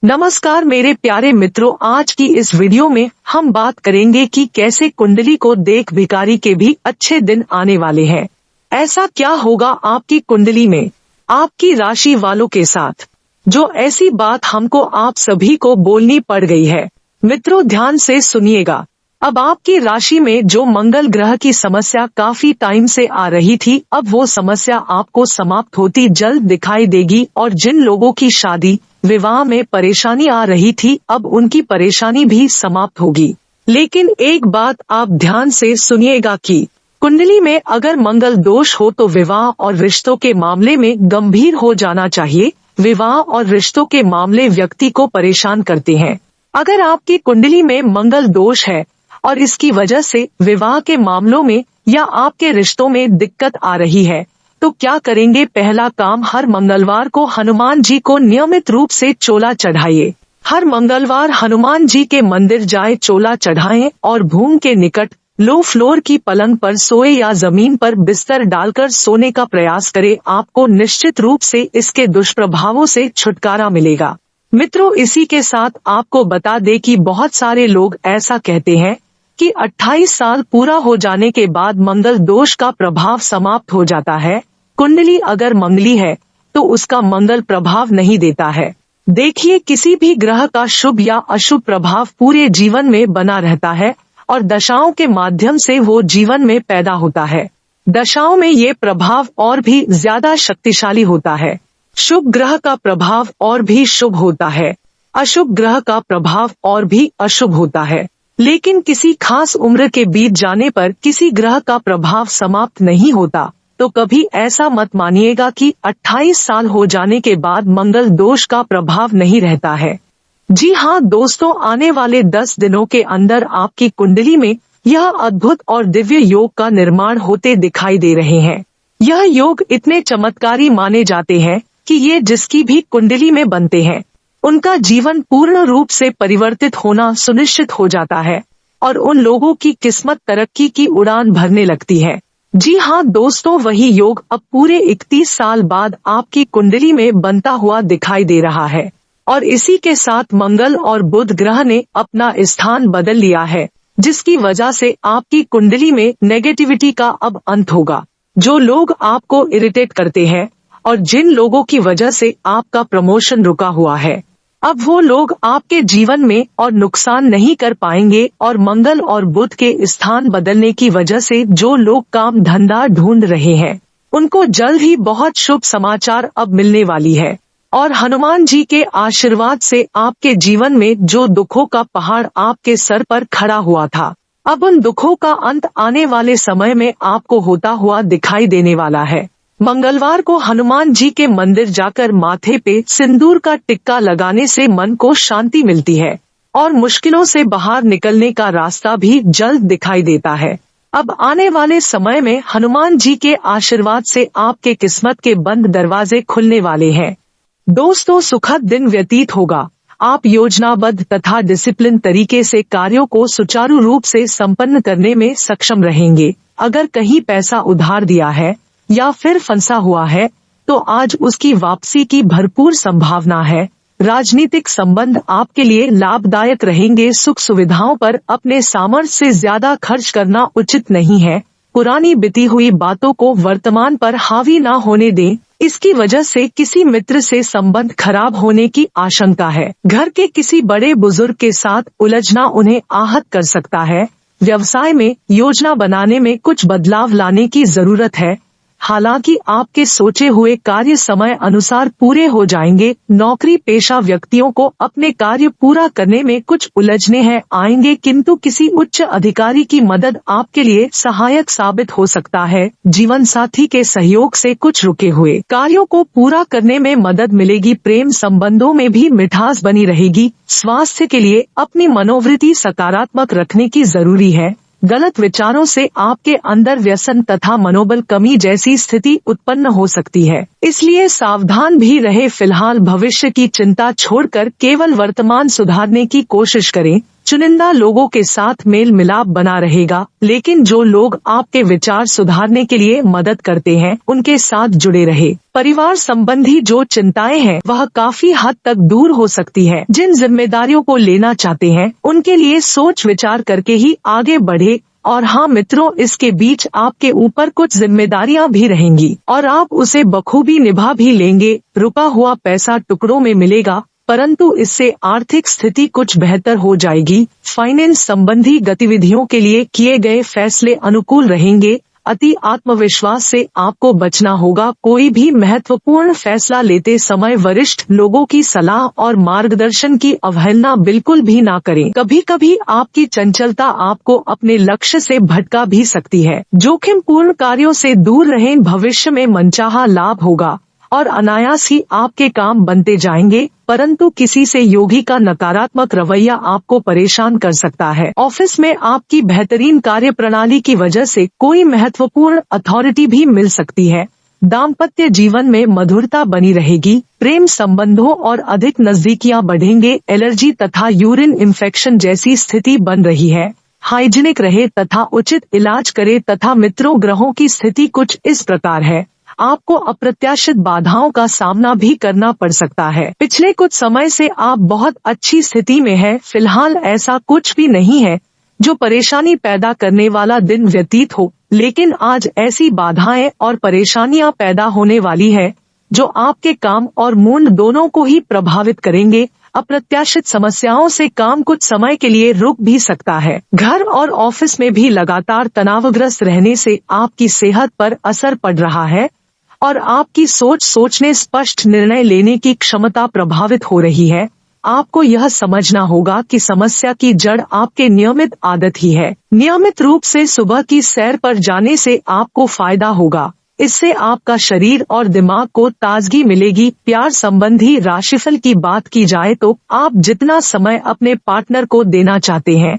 नमस्कार मेरे प्यारे मित्रों, आज की इस वीडियो में हम बात करेंगे कि कैसे कुंडली को देख भिखारी के भी अच्छे दिन आने वाले हैं। ऐसा क्या होगा आपकी कुंडली में, आपकी राशि वालों के साथ, जो ऐसी बात हमको आप सभी को बोलनी पड़ गई है। मित्रों ध्यान से सुनिएगा। अब आपकी राशि में जो मंगल ग्रह की समस्या काफी टाइम से आ रही थी, अब वो समस्या आपको समाप्त होती जल्द दिखाई देगी। और जिन लोगों की शादी विवाह में परेशानी आ रही थी, अब उनकी परेशानी भी समाप्त होगी। लेकिन एक बात आप ध्यान से सुनिएगा कि कुंडली में अगर मंगल दोष हो तो विवाह और रिश्तों के मामले में गंभीर हो जाना चाहिए। विवाह और रिश्तों के मामले व्यक्ति को परेशान करते हैं। अगर आपकी कुंडली में मंगल दोष है और इसकी वजह से विवाह के मामलों में या आपके रिश्तों में दिक्कत आ रही है, तो क्या करेंगे? पहला काम, हर मंगलवार को हनुमान जी को नियमित रूप से चोला चढ़ाइए। हर मंगलवार हनुमान जी के मंदिर जाए, चोला चढ़ाएं और भूमि के निकट लो फ्लोर की पलंग पर सोए या जमीन पर बिस्तर डालकर सोने का प्रयास करें। आपको निश्चित रूप से इसके दुष्प्रभावों से छुटकारा मिलेगा। मित्रों इसी के साथ आपको बता दें कि बहुत सारे लोग ऐसा कहते हैं कि 28 साल पूरा हो जाने के बाद मंगल दोष का प्रभाव समाप्त हो जाता है। कुंडली अगर मंगली है तो उसका मंगल प्रभाव नहीं देता है। देखिए, किसी भी ग्रह का शुभ या अशुभ प्रभाव पूरे जीवन में बना रहता है और दशाओं के माध्यम से वो जीवन में पैदा होता है। दशाओं में ये प्रभाव और भी ज्यादा शक्तिशाली होता है। शुभ ग्रह का प्रभाव और भी शुभ होता है, अशुभ ग्रह का प्रभाव और भी अशुभ होता है। लेकिन किसी खास उम्र के बीत जाने पर किसी ग्रह का प्रभाव समाप्त नहीं होता। तो कभी ऐसा मत मानिएगा कि 28 साल हो जाने के बाद मंगल दोष का प्रभाव नहीं रहता है। जी हाँ दोस्तों, आने वाले 10 दिनों के अंदर आपकी कुंडली में यह अद्भुत और दिव्य योग का निर्माण होते दिखाई दे रहे हैं। यह योग इतने चमत्कारी माने जाते हैं कि ये जिसकी भी कुंडली में बनते हैं, उनका जीवन पूर्ण रूप से परिवर्तित होना सुनिश्चित हो जाता है और उन लोगों की किस्मत तरक्की की उड़ान भरने लगती है। जी हाँ दोस्तों, वही योग अब पूरे 31 साल बाद आपकी कुंडली में बनता हुआ दिखाई दे रहा है। और इसी के साथ मंगल और बुध ग्रह ने अपना स्थान बदल लिया है, जिसकी वजह से आपकी कुंडली में नेगेटिविटी का अब अंत होगा। जो लोग आपको इरिटेट करते हैं और जिन लोगों की वजह से आपका प्रमोशन रुका हुआ है, अब वो लोग आपके जीवन में और नुकसान नहीं कर पाएंगे। और मंगल और बुध के स्थान बदलने की वजह से जो लोग काम धंधा ढूंढ रहे हैं, उनको जल्द ही बहुत शुभ समाचार अब मिलने वाली है। और हनुमान जी के आशीर्वाद से आपके जीवन में जो दुखों का पहाड़ आपके सर पर खड़ा हुआ था, अब उन दुखों का अंत आने वाले समय में आपको होता हुआ दिखाई देने वाला है। मंगलवार को हनुमान जी के मंदिर जाकर माथे पे सिंदूर का टिक्का लगाने से मन को शांति मिलती है और मुश्किलों से बाहर निकलने का रास्ता भी जल्द दिखाई देता है। अब आने वाले समय में हनुमान जी के आशीर्वाद से आपके किस्मत के बंद दरवाजे खुलने वाले हैं। दोस्तों सुखद दिन व्यतीत होगा। आप योजनाबद्ध तथा डिसिप्लिन तरीके से कार्यों को सुचारू रूप से संपन्न करने में सक्षम रहेंगे। अगर कहीं पैसा उधार दिया है या फिर फंसा हुआ है तो आज उसकी वापसी की भरपूर संभावना है। राजनीतिक संबंध आपके लिए लाभदायक रहेंगे। सुख सुविधाओं पर अपने सामर्थ्य से ज्यादा खर्च करना उचित नहीं है। पुरानी बीती हुई बातों को वर्तमान पर हावी न होने दें, इसकी वजह से किसी मित्र से संबंध खराब होने की आशंका है। घर के किसी बड़े बुजुर्ग के साथ उलझना उन्हें आहत कर सकता है। व्यवसाय में योजना बनाने में कुछ बदलाव लाने की जरूरत है। हालांकि आपके सोचे हुए कार्य समय अनुसार पूरे हो जाएंगे। नौकरी पेशा व्यक्तियों को अपने कार्य पूरा करने में कुछ उलझने हैं आएंगे, किंतु किसी उच्च अधिकारी की मदद आपके लिए सहायक साबित हो सकता है। जीवन साथी के सहयोग से कुछ रुके हुए कार्यों को पूरा करने में मदद मिलेगी। प्रेम संबंधों में भी मिठास बनी रहेगी। स्वास्थ्य के लिए अपनी मनोवृत्ति सकारात्मक रखने की जरूरी है। गलत विचारों से आपके अंदर व्यसन तथा मनोबल कमी जैसी स्थिति उत्पन्न हो सकती है, इसलिए सावधान भी रहे। फिलहाल भविष्य की चिंता छोड़कर केवल वर्तमान सुधारने की कोशिश करें। चुनिंदा लोगों के साथ मेल मिलाप बना रहेगा, लेकिन जो लोग आपके विचार सुधारने के लिए मदद करते हैं उनके साथ जुड़े रहे। परिवार संबंधी जो चिंताएं हैं वह काफी हद तक दूर हो सकती है। जिन जिम्मेदारियों को लेना चाहते हैं उनके लिए सोच विचार करके ही आगे बढ़े। और हाँ मित्रों, इसके बीच आपके ऊपर कुछ जिम्मेदारियां भी रहेंगी और आप उसे बखूबी निभा भी लेंगे। रुका हुआ पैसा टुकड़ों में मिलेगा, परंतु इससे आर्थिक स्थिति कुछ बेहतर हो जाएगी। फाइनेंस संबंधी गतिविधियों के लिए किए गए फैसले अनुकूल रहेंगे। अति आत्मविश्वास से आपको बचना होगा। कोई भी महत्वपूर्ण फैसला लेते समय वरिष्ठ लोगों की सलाह और मार्गदर्शन की अवहेलना बिल्कुल भी ना करें। कभी कभी आपकी चंचलता आपको अपने लक्ष्य से भटका भी सकती है। जोखिमपूर्ण कार्यों से दूर रहें। भविष्य में मनचाहा लाभ होगा और अनायास ही आपके काम बनते जाएंगे, परंतु किसी से योगी का नकारात्मक रवैया आपको परेशान कर सकता है। ऑफिस में आपकी बेहतरीन कार्य प्रणाली की वजह से कोई महत्वपूर्ण अथॉरिटी भी मिल सकती है। दाम्पत्य जीवन में मधुरता बनी रहेगी। प्रेम संबंधों और अधिक नजदीकियां बढ़ेंगे। एलर्जी तथा यूरिन इन्फेक्शन जैसी स्थिति बन रही है। हाइजीनिक रहे तथा उचित इलाज करे। तथा मित्रों, ग्रहों की स्थिति कुछ इस प्रकार है। आपको अप्रत्याशित बाधाओं का सामना भी करना पड़ सकता है। पिछले कुछ समय से आप बहुत अच्छी स्थिति में हैं। फिलहाल ऐसा कुछ भी नहीं है जो परेशानी पैदा करने वाला दिन व्यतीत हो, लेकिन आज ऐसी बाधाएं और परेशानियां पैदा होने वाली है जो आपके काम और मूड दोनों को ही प्रभावित करेंगे। अप्रत्याशित समस्याओं से काम कुछ समय के लिए रुक भी सकता है। घर और ऑफिस में भी लगातार तनावग्रस्त रहने से आपकी सेहत पर असर पड़ रहा है और आपकी सोचने स्पष्ट निर्णय लेने की क्षमता प्रभावित हो रही है। आपको यह समझना होगा कि समस्या की जड़ आपके नियमित आदत ही है। नियमित रूप से सुबह की सैर पर जाने से आपको फायदा होगा। इससे आपका शरीर और दिमाग को ताजगी मिलेगी। प्यार संबंधी राशिफल की बात की जाए तो आप जितना समय अपने पार्टनर को देना चाहते हैं,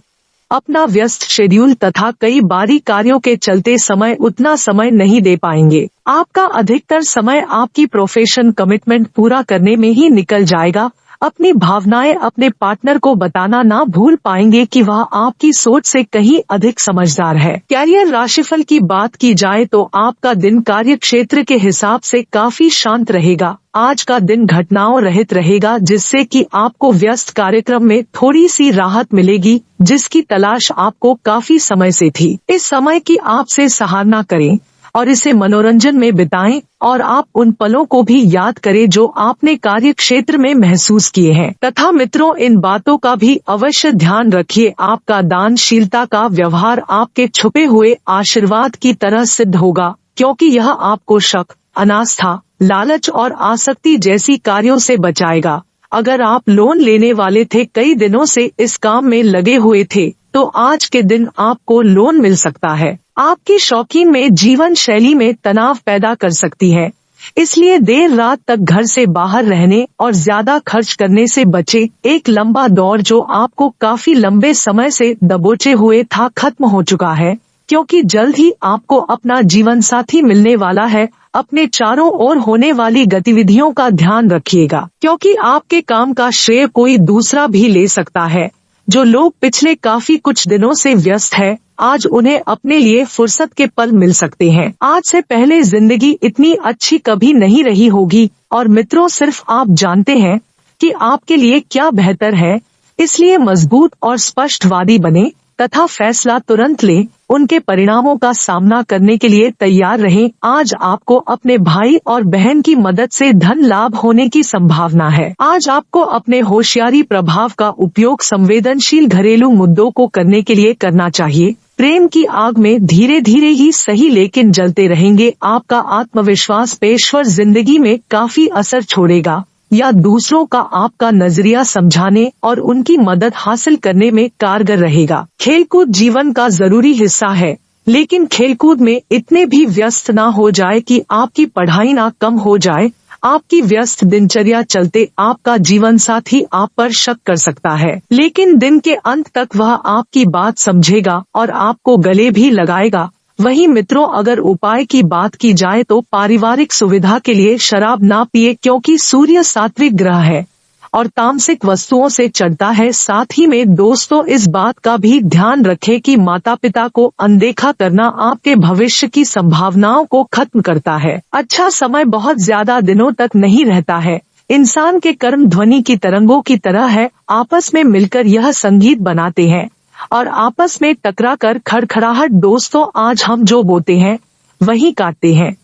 अपना व्यस्त शेड्यूल तथा कई बारी कार्यों के चलते समय उतना समय नहीं दे पाएंगे। आपका अधिकतर समय आपकी प्रोफेशन कमिटमेंट पूरा करने में ही निकल जाएगा। अपनी भावनाएं अपने पार्टनर को बताना ना भूल पाएंगे कि वह आपकी सोच से कहीं अधिक समझदार है। कैरियर राशिफल की बात की जाए तो आपका दिन कार्य क्षेत्र के हिसाब से काफी शांत रहेगा। आज का दिन घटनाओं रहित रहेगा, जिससे कि आपको व्यस्त कार्यक्रम में थोड़ी सी राहत मिलेगी, जिसकी तलाश आपको काफी समय से थी। इस समय की आपसे सराहना करें और इसे मनोरंजन में बिताएं और आप उन पलों को भी याद करें जो आपने कार्य क्षेत्र में महसूस किए हैं। तथा मित्रों, इन बातों का भी अवश्य ध्यान रखिए। आपका दानशीलता का व्यवहार आपके छुपे हुए आशीर्वाद की तरह सिद्ध होगा, क्योंकि यह आपको शक, अनास्था, लालच और आसक्ति जैसी कार्यों से बचाएगा। अगर आप लोन लेने वाले थे, कई दिनों से इस काम में लगे हुए थे, तो आज के दिन आपको लोन मिल सकता है। आपकी शौकीन में जीवन शैली में तनाव पैदा कर सकती है, इसलिए देर रात तक घर से बाहर रहने और ज्यादा खर्च करने से बचे। एक लंबा दौर जो आपको काफी लंबे समय से दबोचे हुए था, खत्म हो चुका है, क्योंकि जल्द ही आपको अपना जीवन साथी मिलने वाला है। अपने चारों ओर होने वाली गतिविधियों का ध्यान रखिएगा, क्योंकि आपके काम का श्रेय कोई दूसरा भी ले सकता है। जो लोग पिछले काफी कुछ दिनों से व्यस्त है, आज उन्हें अपने लिए फुर्सत के पल मिल सकते हैं। आज से पहले जिंदगी इतनी अच्छी कभी नहीं रही होगी। और मित्रों, सिर्फ आप जानते हैं कि आपके लिए क्या बेहतर है, इसलिए मजबूत और स्पष्टवादी बने तथा फैसला तुरंत लें। उनके परिणामों का सामना करने के लिए तैयार रहें। आज आपको अपने भाई और बहन की मदद से धन लाभ होने की संभावना है। आज आपको अपने होशियारी प्रभाव का उपयोग संवेदनशील घरेलू मुद्दों को करने के लिए करना चाहिए। प्रेम की आग में धीरे धीरे ही सही, लेकिन जलते रहेंगे। आपका आत्मविश्वास पेशवर जिंदगी में काफी असर छोड़ेगा, या दूसरों का आपका नजरिया समझाने और उनकी मदद हासिल करने में कारगर रहेगा। खेलकूद जीवन का जरूरी हिस्सा है, लेकिन खेलकूद में इतने भी व्यस्त ना हो जाए कि आपकी पढ़ाई ना कम हो जाए। आपकी व्यस्त दिनचर्या चलते आपका जीवन साथी आप पर शक कर सकता है, लेकिन दिन के अंत तक वह आपकी बात समझेगा और आपको गले भी लगाएगा। वहीं मित्रों, अगर उपाय की बात की जाए तो पारिवारिक सुविधा के लिए शराब ना पिए, क्योंकि सूर्य सात्विक ग्रह है और तामसिक वस्तुओं से चढ़ता है। साथ ही में दोस्तों इस बात का भी ध्यान रखें कि माता पिता को अनदेखा करना आपके भविष्य की संभावनाओं को खत्म करता है। अच्छा समय बहुत ज्यादा दिनों तक नहीं रहता है। इंसान के कर्म ध्वनि की तरंगों की तरह है, आपस में मिलकर यह संगीत बनाते हैं और आपस में टकरा कर खड़खड़ाहट। दोस्तों आज हम जो बोते हैं वही काटते हैं।